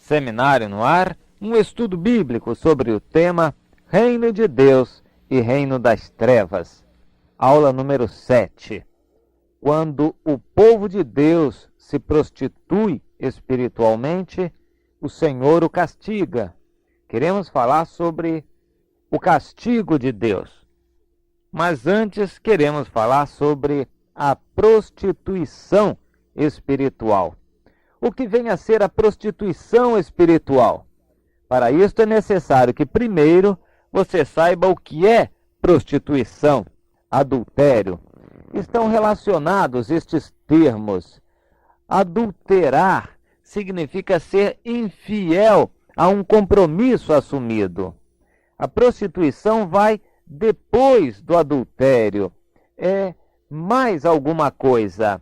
Seminário no Ar, um estudo bíblico sobre o tema Reino de Deus e Reino das Trevas. Aula número 7. Quando o povo de Deus se prostitui espiritualmente, o Senhor o castiga. Queremos falar sobre o castigo de Deus. Mas antes queremos falar sobre a prostituição espiritual. O que vem a ser a prostituição espiritual? Para isso é necessário que primeiro você saiba o que é prostituição, adultério. Estão relacionados estes termos. Adulterar significa ser infiel a um compromisso assumido. A prostituição vai depois do adultério. É mais alguma coisa.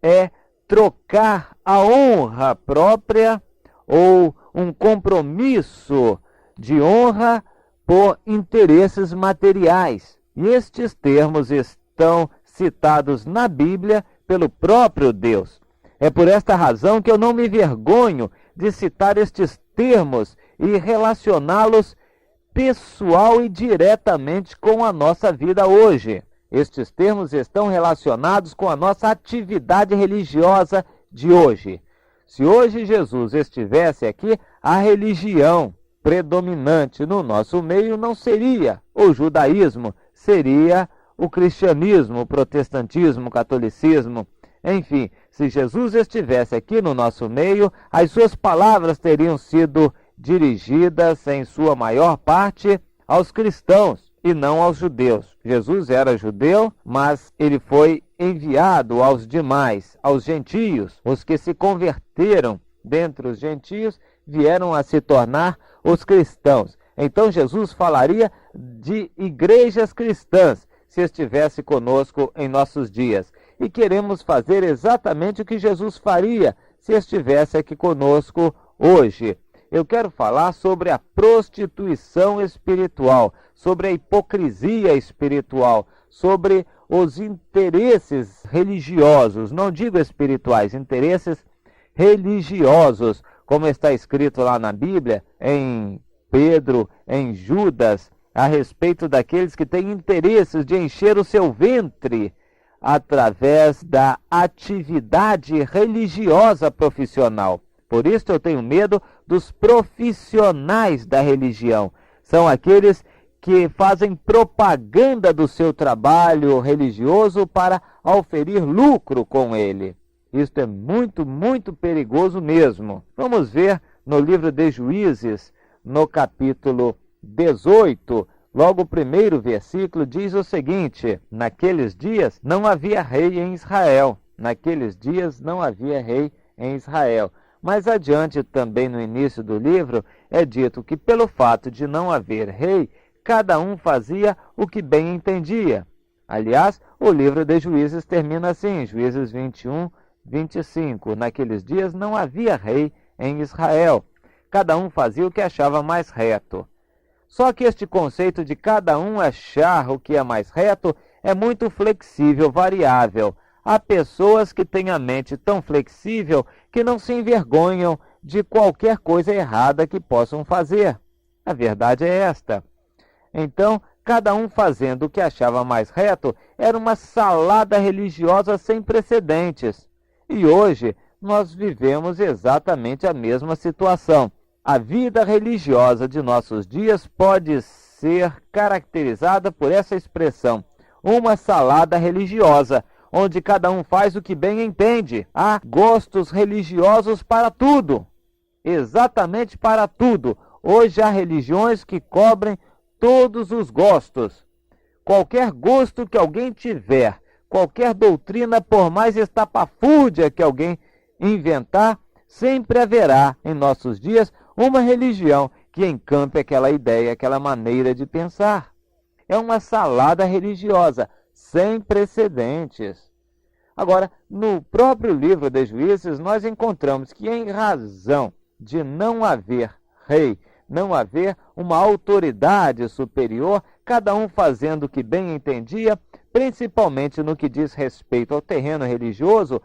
É trocar a honra própria ou um compromisso de honra por interesses materiais. E estes termos estão citados na Bíblia pelo próprio Deus. É por esta razão que eu não me vergonho de citar estes termos e relacioná-los pessoal e diretamente com a nossa vida hoje. Estes termos estão relacionados com a nossa atividade religiosa de hoje. Se hoje Jesus estivesse aqui, a religião predominante no nosso meio não seria o judaísmo, seria o cristianismo, o protestantismo, o catolicismo. Enfim, se Jesus estivesse aqui no nosso meio, as suas palavras teriam sido dirigidas, em sua maior parte, aos cristãos e não aos judeus. Jesus era judeu, mas ele foi enviado aos demais, aos gentios. Os que se converteram dentre os gentios vieram a se tornar os cristãos. Então Jesus falaria de igrejas cristãs se estivesse conosco em nossos dias. E queremos fazer exatamente o que Jesus faria se estivesse aqui conosco hoje. Eu quero falar sobre a prostituição espiritual, sobre a hipocrisia espiritual, sobre os interesses religiosos, não digo espirituais, interesses religiosos, como está escrito lá na Bíblia, em Pedro, em Judas, a respeito daqueles que têm interesses de encher o seu ventre através da atividade religiosa profissional. Por isso eu tenho medo dos profissionais da religião. São aqueles que fazem propaganda do seu trabalho religioso para auferir lucro com ele. Isto é muito, muito perigoso mesmo. Vamos ver no livro de Juízes, no capítulo 18, logo o primeiro versículo diz o seguinte: naqueles dias não havia rei em Israel. Naqueles dias não havia rei em Israel. Mais adiante, também no início do livro, é dito que pelo fato de não haver rei, cada um fazia o que bem entendia. Aliás, o livro de Juízes termina assim, Juízes 21, 25. Naqueles dias não havia rei em Israel. Cada um fazia o que achava mais reto. Só que este conceito de cada um achar o que é mais reto é muito flexível, variável. Há pessoas que têm a mente tão flexível que não se envergonham de qualquer coisa errada que possam fazer. A verdade é esta. Então, cada um fazendo o que achava mais reto era uma salada religiosa sem precedentes. E hoje nós vivemos exatamente a mesma situação. A vida religiosa de nossos dias pode ser caracterizada por essa expressão, uma salada religiosa, onde cada um faz o que bem entende. Há gostos religiosos para tudo, exatamente para tudo. Hoje há religiões que cobrem todos os gostos. Qualquer gosto que alguém tiver, qualquer doutrina, por mais estapafúrdia que alguém inventar, sempre haverá em nossos dias uma religião que encampe aquela ideia, aquela maneira de pensar. É uma salada religiosa, sem precedentes. Agora, no próprio livro de Juízes, nós encontramos que, em razão de não haver rei, não haver uma autoridade superior, cada um fazendo o que bem entendia, principalmente no que diz respeito ao terreno religioso,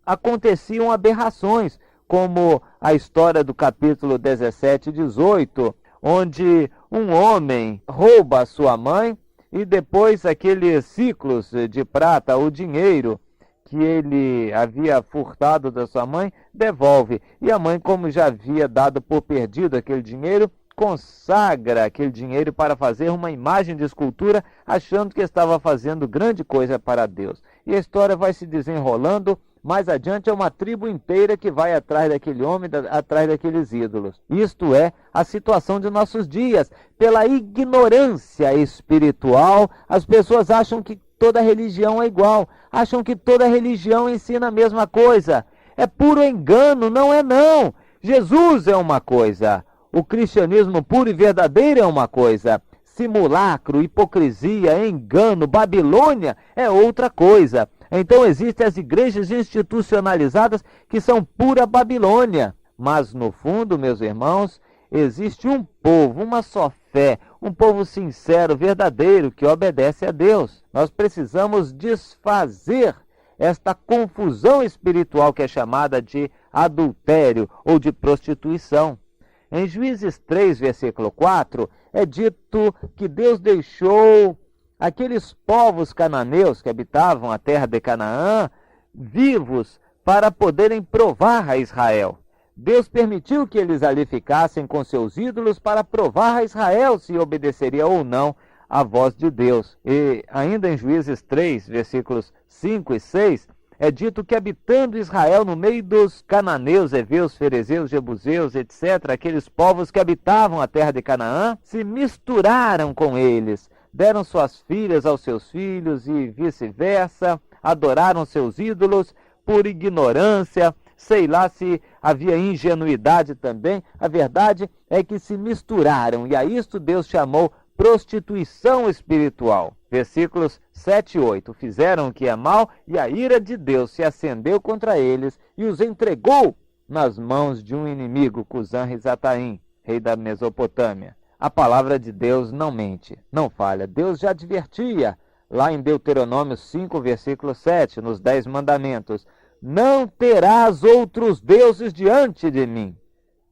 aconteciam aberrações, como a história do capítulo 17 e 18, onde um homem rouba a sua mãe e depois aqueles ciclos de prata, o dinheiro que ele havia furtado da sua mãe, devolve. E a mãe, como já havia dado por perdido aquele dinheiro, consagra aquele dinheiro para fazer uma imagem de escultura, achando que estava fazendo grande coisa para Deus. E a história vai se desenrolando. Mais adiante é uma tribo inteira que vai atrás daquele homem, atrás daqueles ídolos. Isto é a situação de nossos dias. Pela ignorância espiritual, as pessoas acham que toda religião é igual. Acham que toda religião ensina a mesma coisa. É puro engano, não é não. Jesus é uma coisa. O cristianismo puro e verdadeiro é uma coisa. Simulacro, hipocrisia, engano, Babilônia é outra coisa. Então existem as igrejas institucionalizadas que são pura Babilônia. Mas no fundo, meus irmãos, existe um povo, uma só fé, um povo sincero, verdadeiro, que obedece a Deus. Nós precisamos desfazer esta confusão espiritual que é chamada de adultério ou de prostituição. Em Juízes 3, versículo 4, é dito que Deus deixou aqueles povos cananeus que habitavam a terra de Canaã vivos para poderem provar a Israel. Deus permitiu que eles ali ficassem com seus ídolos para provar a Israel se obedeceria ou não à voz de Deus. E ainda em Juízes 3, versículos 5 e 6, é dito que habitando Israel no meio dos cananeus, heveus, ferezeus, jebuseus, etc., aqueles povos que habitavam a terra de Canaã, se misturaram com eles, deram suas filhas aos seus filhos e vice-versa, adoraram seus ídolos por ignorância, sei lá se havia ingenuidade também. A verdade é que se misturaram, e a isto Deus chamou prostituição espiritual. Versículos 7 e 8. Fizeram o que é mal, e a ira de Deus se acendeu contra eles e os entregou nas mãos de um inimigo, Cusã-Risataim, rei da Mesopotâmia. A palavra de Deus não mente, não falha. Deus já advertia lá em Deuteronômio 5, versículo 7, nos 10 mandamentos: não terás outros deuses diante de mim.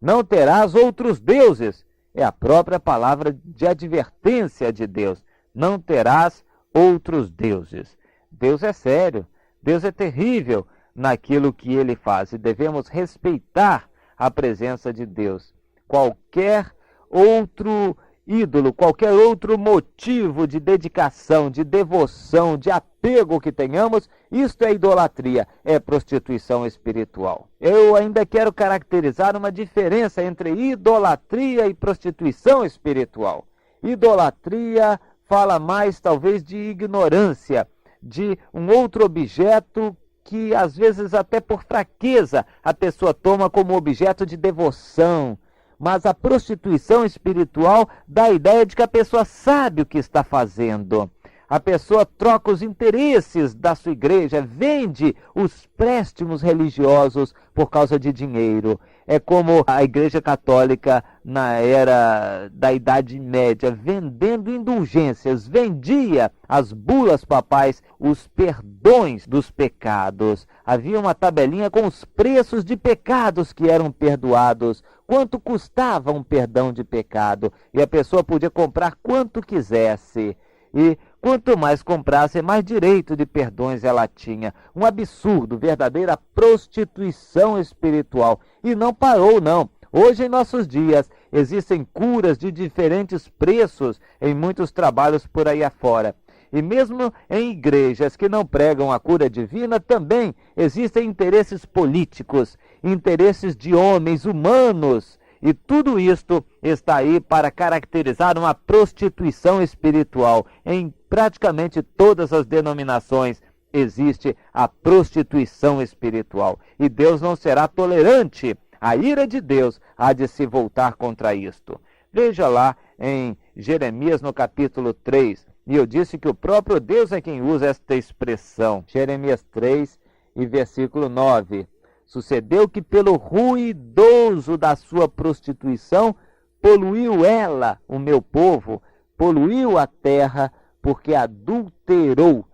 Não terás outros deuses. É a própria palavra de advertência de Deus. Não terás outros deuses. Deus é sério, Deus é terrível naquilo que ele faz, e devemos respeitar a presença de Deus. Qualquer outro ídolo, qualquer outro motivo de dedicação, de devoção, de apego que tenhamos, isto é idolatria, é prostituição espiritual. Eu ainda quero caracterizar uma diferença entre idolatria e prostituição espiritual. Idolatria fala mais talvez de ignorância, de um outro objeto que às vezes até por fraqueza a pessoa toma como objeto de devoção. Mas a prostituição espiritual dá a ideia de que a pessoa sabe o que está fazendo. A pessoa troca os interesses da sua igreja, vende os préstimos religiosos por causa de dinheiro. É como a Igreja Católica na era da Idade Média, vendendo indulgências, vendia as bulas papais, os perdões dos pecados. Havia uma tabelinha com os preços de pecados que eram perdoados, quanto custava um perdão de pecado, e a pessoa podia comprar quanto quisesse. E quanto mais comprasse, mais direito de perdões ela tinha. Um absurdo, verdadeira prostituição espiritual. E não parou, não. Hoje, em nossos dias, existem curas de diferentes preços em muitos trabalhos por aí afora. E mesmo em igrejas que não pregam a cura divina, também existem interesses políticos, interesses de homens humanos. E tudo isto está aí para caracterizar uma prostituição espiritual. Em praticamente todas as denominações existe a prostituição espiritual. E Deus não será tolerante. A ira de Deus há de se voltar contra isto. Veja lá em Jeremias no capítulo 3. E eu disse que o próprio Deus é quem usa esta expressão. Jeremias 3 e versículo 9. Sucedeu que pelo ruidoso da sua prostituição, poluiu ela, o meu povo, poluiu a terra, porque adulterou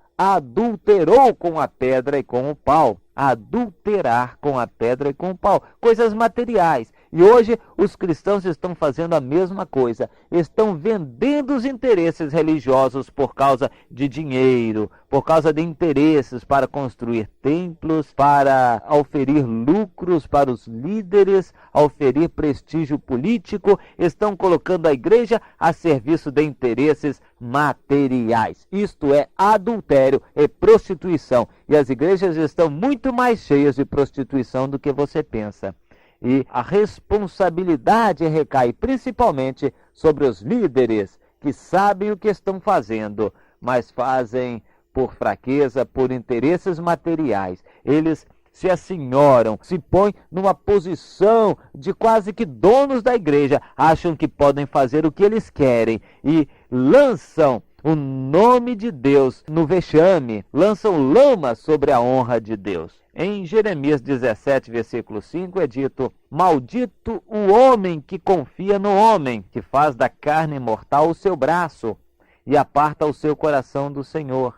com a pedra e com o pau. adulterar com a pedra e com o pau, coisas materiais. E hoje os cristãos estão fazendo a mesma coisa, estão vendendo os interesses religiosos por causa de dinheiro, por causa de interesses para construir templos, para oferir lucros para os líderes, oferir prestígio político, estão colocando a igreja a serviço de interesses materiais. Isto é adultério e prostituição. E as igrejas estão muito mais cheias de prostituição do que você pensa. E a responsabilidade recai principalmente sobre os líderes que sabem o que estão fazendo, mas fazem por fraqueza, por interesses materiais. Eles se assenhoram, se põem numa posição de quase que donos da igreja, acham que podem fazer o que eles querem e lançam o nome de Deus no vexame, lançam lama sobre a honra de Deus. Em Jeremias 17, versículo 5 é dito: maldito o homem que confia no homem, que faz da carne mortal o seu braço e aparta o seu coração do Senhor.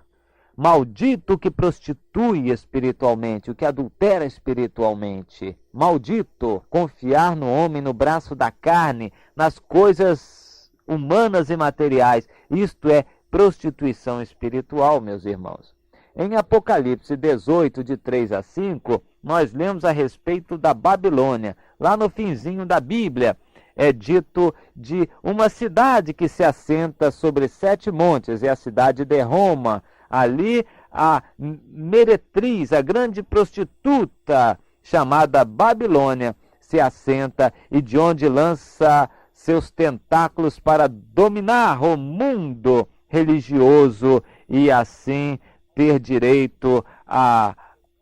Maldito o que prostitui espiritualmente, o que adultera espiritualmente. Maldito confiar no homem, no braço da carne, nas coisas humanas e materiais. Isto é prostituição espiritual, meus irmãos. Em Apocalipse 18, de 3 a 5, nós lemos a respeito da Babilônia. Lá no finzinho da Bíblia é dito de uma cidade que se assenta sobre 7 montes, é a cidade de Roma. Ali a meretriz, a grande prostituta chamada Babilônia, se assenta e de onde lança seus tentáculos para dominar o mundo religioso e assim ter direito a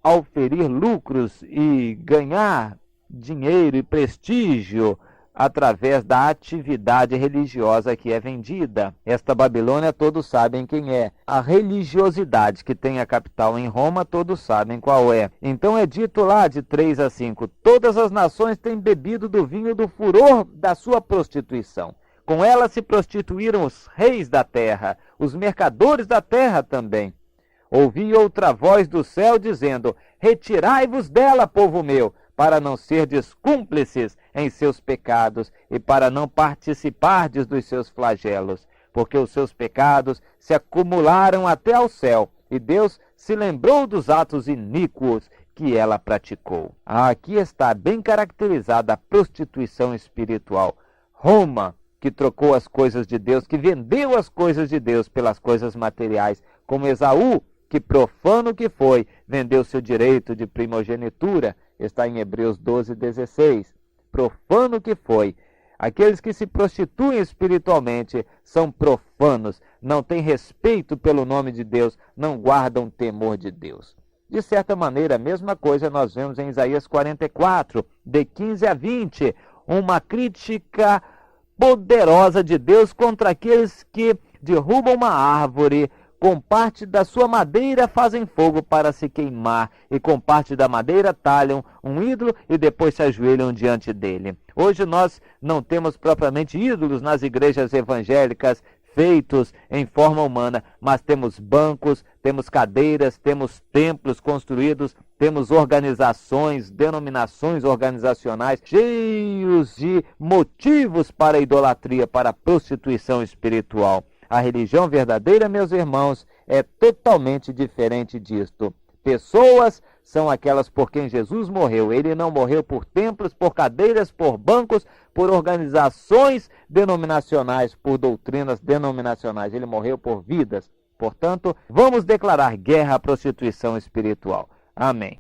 oferir lucros e ganhar dinheiro e prestígio através da atividade religiosa que é vendida. Esta Babilônia todos sabem quem é. A religiosidade que tem a capital em Roma, todos sabem qual é. Então é dito lá de 3 a 5, todas as nações têm bebido do vinho do furor da sua prostituição. Com ela se prostituíram os reis da terra, os mercadores da terra também. Ouvi outra voz do céu dizendo: retirai-vos dela, povo meu, para não serdes cúmplices em seus pecados e para não participardes dos seus flagelos, porque os seus pecados se acumularam até ao céu, e Deus se lembrou dos atos iníquos que ela praticou. Aqui está bem caracterizada a prostituição espiritual. Roma, que trocou as coisas de Deus, que vendeu as coisas de Deus pelas coisas materiais, como Esaú, que profano que foi, vendeu seu direito de primogenitura, está em Hebreus 12, 16. Profano que foi. Aqueles que se prostituem espiritualmente são profanos, não têm respeito pelo nome de Deus, não guardam temor de Deus. De certa maneira, a mesma coisa nós vemos em Isaías 44, de 15 a 20, uma crítica poderosa de Deus contra aqueles que derrubam uma árvore, com parte da sua madeira fazem fogo para se queimar, e com parte da madeira talham um ídolo e depois se ajoelham diante dele. Hoje nós não temos propriamente ídolos nas igrejas evangélicas feitos em forma humana, mas temos bancos, temos cadeiras, temos templos construídos, temos organizações, denominações organizacionais cheios de motivos para a idolatria, para a prostituição espiritual. A religião verdadeira, meus irmãos, é totalmente diferente disto. Pessoas são aquelas por quem Jesus morreu. Ele não morreu por templos, por cadeiras, por bancos, por organizações denominacionais, por doutrinas denominacionais. Ele morreu por vidas. Portanto, vamos declarar guerra à prostituição espiritual. Amém.